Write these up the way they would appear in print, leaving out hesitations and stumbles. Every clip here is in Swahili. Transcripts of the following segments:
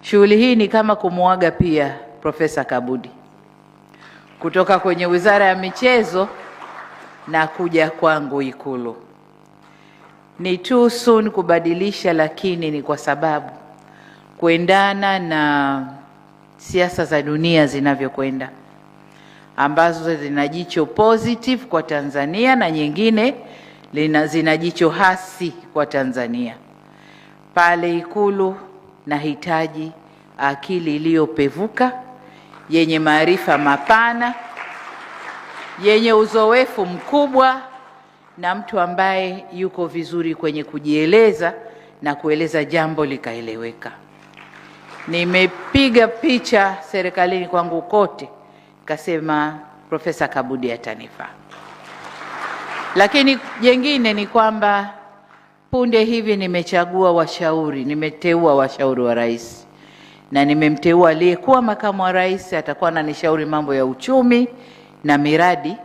Shughuli hii ni kama kumuaga pia Profesa Kabudi kutoka kwenye Wizara ya Michezo na kuja kwangu Ikulu. Ni too soon kubadilisha, lakini ni kwa sababu kuendana na siasa za dunia zinavyokwenda, ambazo zina jicho positive kwa Tanzania na nyingine zina jicho hasi kwa Tanzania. Pale Ikulu nahitaji akili iliyopevuka, yenye maarifa mapana, yenye uzoefu mkubwa, na mtu ambaye yuko vizuri kwenye kujieleza na kueleza jambo likaeleweka. Nimepiga picha serikalini kwangu kote, kasema Profesa Kabudi atanifaa. Lakini jengine ni kwamba punde hivi nimeteua washauri wa rais, na nimemteua aliyekuwa makamu wa rais, atakuwa ananishauri mambo ya uchumi na miradi,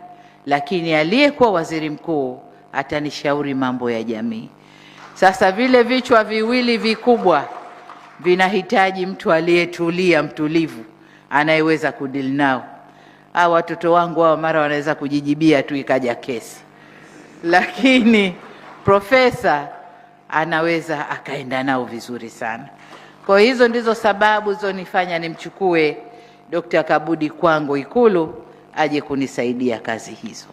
lakini aliyekuwa waziri mkuu atanishauri mambo ya jamii. Sasa vile vichwa viwili vikubwa vinahitaji mtu aliyetulia, mtulivu, anayeweza kudili nao. Watoto wangu hao mara wanaweza kujijibia tu ikaja kesi, lakini profesa anaweza akaenda nao vizuri sana. Kwa hizo ndizo sababu zonifanya nimchukue Dr. Kabudi kwangu Ikulu aje kunisaidia kazi hizo.